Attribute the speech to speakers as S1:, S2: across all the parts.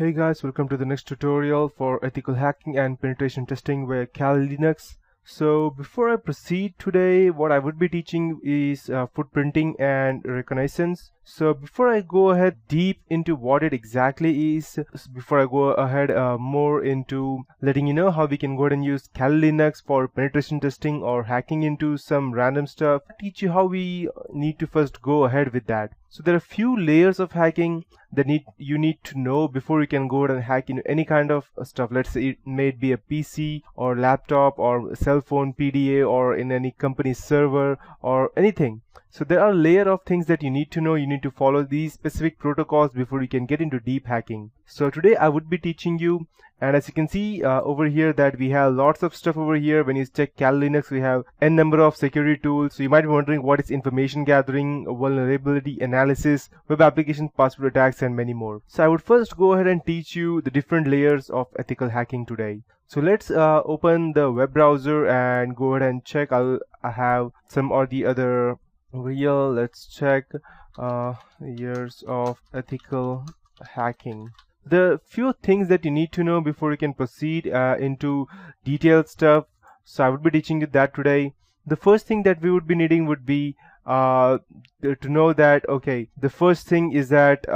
S1: Hey guys, welcome to the next tutorial for ethical hacking and penetration testing with Kali Linux. So before I proceed today, what I would be teaching is footprinting and reconnaissance. So before I go ahead deep into what it exactly is, before I go ahead more into letting you know how we can go ahead and use Kali Linux for penetration testing or hacking into some random stuff, I'll teach you how we need to first go ahead with that. So there are a few layers of hacking that you need to know before you can go ahead and hack into any kind of stuff. Let's say it may be a PC or laptop or cell phone PDA or in any company server or anything. So there are a layer of things that you need to know. You need to follow these specific protocols before you can get into deep hacking. So today I would be teaching you, and as you can see over here that we have lots of stuff over here. When you check Kali Linux, we have n number of security tools. So you might be wondering what is information gathering, vulnerability analysis, web application password attacks, and many more. So I would first go ahead and teach you the different layers of ethical hacking today. So let's open the web browser and go ahead and check. I have some or the other over here. Let's check years of ethical hacking. There are few things that you need to know before you can proceed into detailed stuff. So I would be teaching you that today. The first thing that we would be needing would be to know that, okay, the first thing is that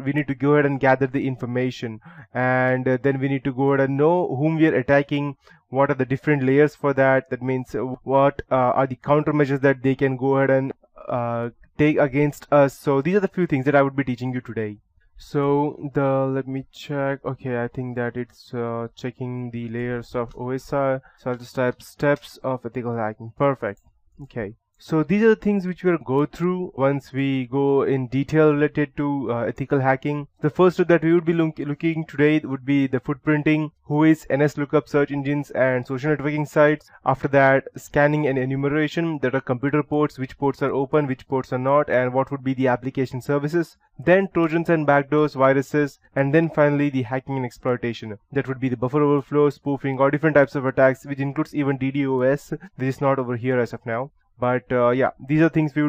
S1: we need to go ahead and gather the information, and then we need to go ahead and know whom we are attacking, what are the different layers for that. That means what are the countermeasures that they can go ahead and take against us. So these are the few things that I would be teaching you today. So let me check. Okay, I think that it's checking the layers of OSI. So I'll just type steps of ethical hacking. Perfect. Okay. So these are the things which we'll go through once we go in detail related to ethical hacking. The first step that we would be looking today would be the footprinting, who is NSLOOKUP search engines and social networking sites. After that, scanning and enumeration, that are computer ports, which ports are open, which ports are not, and what would be the application services. Then trojans and backdoors, viruses, and then finally the hacking and exploitation. That would be the buffer overflow, spoofing, or different types of attacks, which includes even DDoS. This is not over here as of now. But yeah, these are things I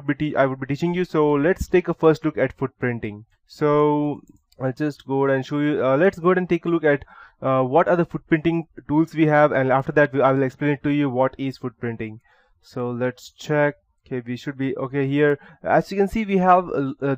S1: would be teaching you. So let's take a first look at footprinting. So I'll just go ahead and show you. Let's go ahead and take a look at what are the footprinting tools we have, and after that I will explain it to you what is footprinting. So let's check. Okay, we should be okay here. As you can see, we have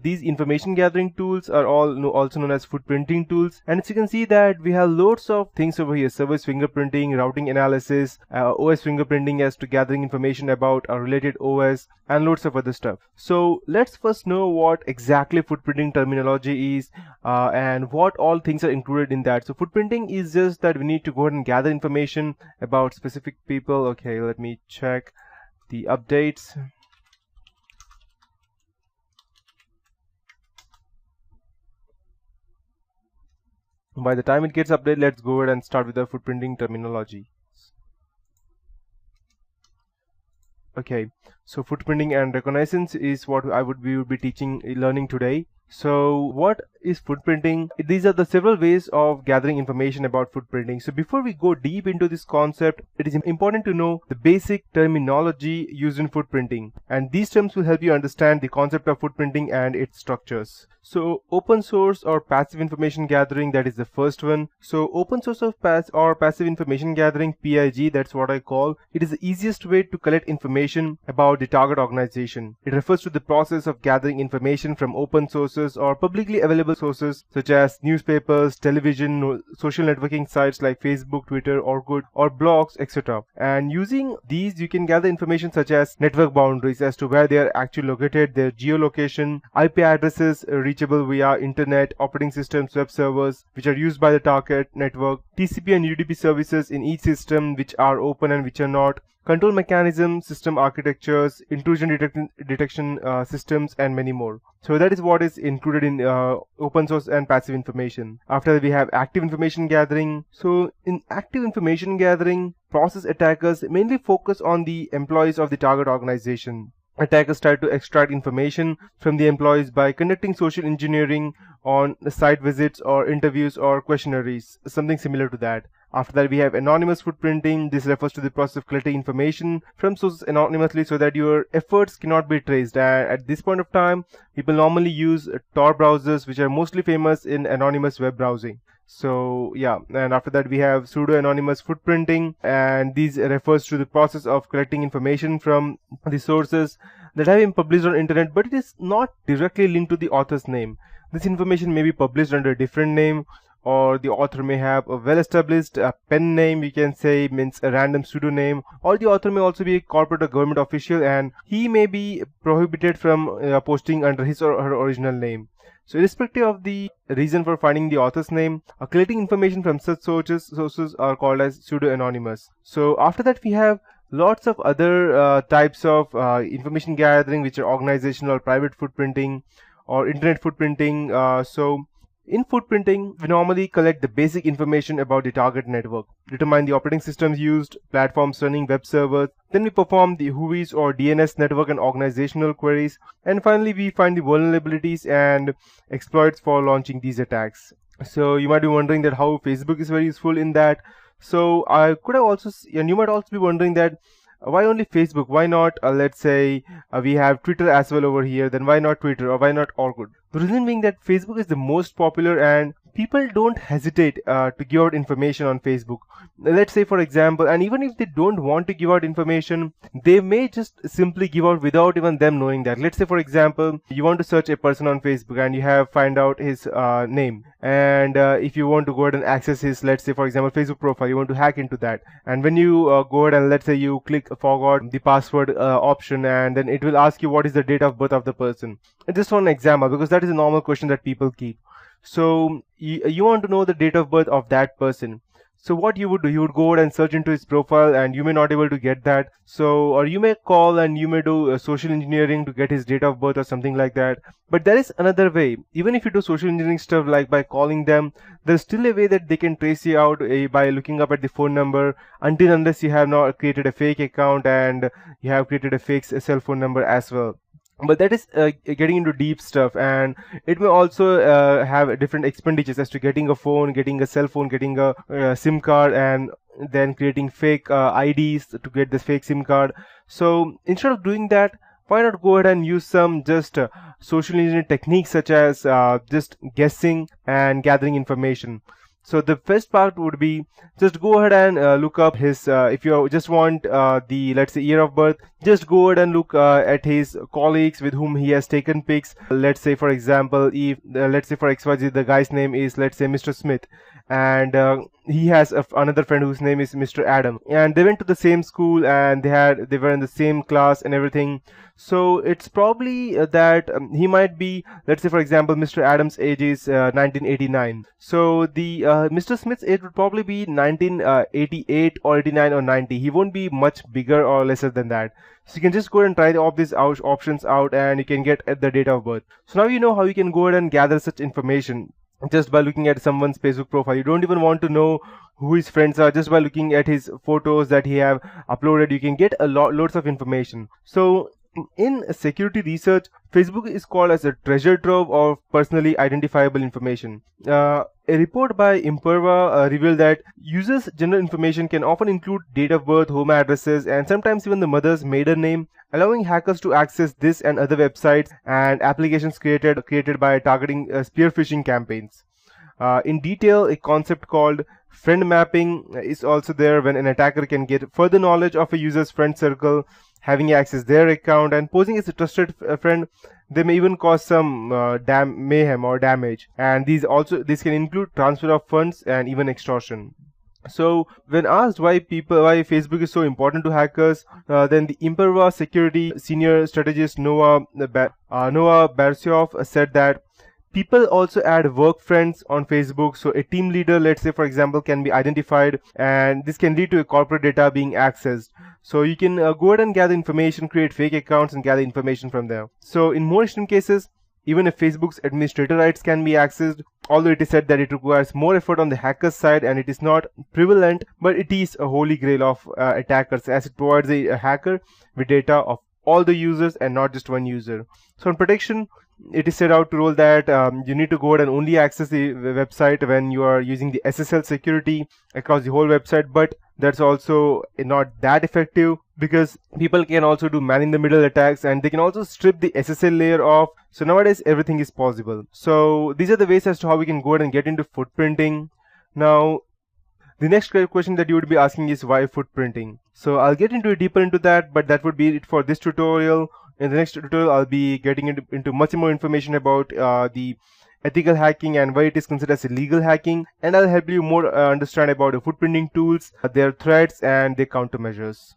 S1: these information gathering tools are all also known as footprinting tools. And as you can see that we have loads of things over here: service fingerprinting, routing analysis, OS fingerprinting as to gathering information about a related OS, and loads of other stuff. So let's first know what exactly footprinting terminology is and what all things are included in that. So footprinting is just that we need to go ahead and gather information about specific people. Okay, let me check the updates. By the time it gets updated, let's go ahead and start with the footprinting terminology. Okay, so footprinting and reconnaissance is what we would be learning today. So what is footprinting? These are the several ways of gathering information about footprinting. So before we go deep into this concept, it is important to know the basic terminology used in footprinting, and these terms will help you understand the concept of footprinting and its structures. So open source or passive information gathering, that is the first one. So open source or passive information gathering, PIG, that's what I call. It is the easiest way to collect information about the target organization. It refers to the process of gathering information from open sources or publicly available sources such as newspapers, television, social networking sites like Facebook, Twitter, Orkut, or blogs, etc. And using these, you can gather information such as network boundaries as to where they are actually located, their geolocation, IP addresses reachable via internet, operating systems, web servers which are used by the target network, TCP and UDP services in each system which are open and which are not, control mechanisms, system architectures, intrusion detection systems, and many more. So that is what is included in open source and passive information. After that, we have active information gathering. So in active information gathering, process attackers mainly focus on the employees of the target organization. Attackers try to extract information from the employees by conducting social engineering on site visits or interviews or questionnaires, something similar to that. After that, we have anonymous footprinting. This refers to the process of collecting information from sources anonymously so that your efforts cannot be traced. At this point of time, people normally use Tor browsers, which are mostly famous in anonymous web browsing. So yeah, and after that we have pseudo-anonymous footprinting, and these refers to the process of collecting information from the sources that have been published on internet, but it is not directly linked to the author's name. This information may be published under a different name, or the author may have a well-established pen name, you can say, means a random pseudonym, or the author may also be a corporate or government official, and he may be prohibited from posting under his or her original name. So irrespective of the reason for finding the author's name, collecting information from such sources are called as pseudo-anonymous. So after that we have lots of other types of information gathering, which are organizational or private footprinting or internet footprinting. So in footprinting, we normally collect the basic information about the target network, determine the operating systems used, platforms running, web servers, then we perform the WHOIS or DNS network and organizational queries, and finally we find the vulnerabilities and exploits for launching these attacks. So you might be wondering that how Facebook is very useful in that. So I could have also, and you might also be wondering that why only Facebook? Why not, let's say, we have Twitter as well over here, then why not Twitter, or why not Orkut? The reason being that Facebook is the most popular and people don't hesitate to give out information on Facebook. Let's say, for example, and even if they don't want to give out information, they may just simply give out without even them knowing that. Let's say, for example, you want to search a person on Facebook and you have find out his name, and if you want to go ahead and access his, let's say, for example, Facebook profile, you want to hack into that, and when you go ahead and let's say you click forgot the password option, and then it will ask you what is the date of birth of the person. Just one example, because that is a normal question that people keep. So you want to know the date of birth of that person. So what you would do, you would go ahead and search into his profile, and you may not able to get that. So, or you may call and you may do social engineering to get his date of birth or something like that. But there is another way. Even if you do social engineering stuff like by calling them, there's still a way that they can trace you out by looking up at the phone number, until unless you have not created a fake account and you have created a fake cell phone number as well. But that is getting into deep stuff, and it may also have different expenditures as to getting a phone, getting a cell phone, getting a SIM card, and then creating fake IDs to get this fake SIM card. So instead of doing that, why not go ahead and use some just social engineering techniques, such as just guessing and gathering information. So the first part would be just go ahead and look up his, if you just want the, let's say, year of birth, just go ahead and look at his colleagues with whom he has taken pics. Let's say, for example, if, let's say for XYZ, the guy's name is, let's say, Mr. Smith, and he has another friend whose name is Mr. Adam, and they went to the same school, and they were in the same class and everything. So it's probably that he might be, let's say, for example, Mr. Adam's age is 1989. So the Mr. Smith's age would probably be 1988 or 89 or 90. He won't be much bigger or lesser than that. So you can just go ahead and try all these options out, and you can get at the date of birth. So now you know how you can go ahead and gather such information just by looking at someone's Facebook profile. You don't even want to know who his friends are. Just by looking at his photos that he have uploaded, you can get loads of information. So in security research, Facebook is called as a treasure trove of personally identifiable information. A report by Imperva revealed that users' general information can often include date of birth, home addresses, and sometimes even the mother's maiden name, allowing hackers to access this and other websites and applications created by targeting spear phishing campaigns. In detail, a concept called friend mapping is also there, when an attacker can get further knowledge of a user's friend circle, having access their account, and posing as a trusted friend. They may even cause some mayhem or damage, and these can include transfer of funds and even extortion. So when asked why Facebook is so important to hackers, then the Imperva security senior strategist Noah Barsioff said that people also add work friends on Facebook. So a team leader, let's say, for example, can be identified, and this can lead to a corporate data being accessed. So you can go ahead and gather information, create fake accounts, and gather information from there. So in more extreme cases, even if Facebook's administrator rights can be accessed, although it is said that it requires more effort on the hacker's side and it is not prevalent, but it is a holy grail of attackers, as it provides a hacker with data of all the users and not just one user. So in protection, it is set out to rule that you need to go ahead and only access the website when you are using the SSL security across the whole website, but that's also not that effective, because people can also do man-in-the-middle attacks, and they can also strip the SSL layer off. So nowadays everything is possible. So these are the ways as to how we can go ahead and get into footprinting. Now, the next question that you would be asking is why footprinting. So I'll get deeper into that, but that would be it for this tutorial. In the next tutorial, I'll be getting into much more information about the ethical hacking and why it is considered as illegal hacking, and I'll help you more understand about the footprinting tools, their threats, and their countermeasures.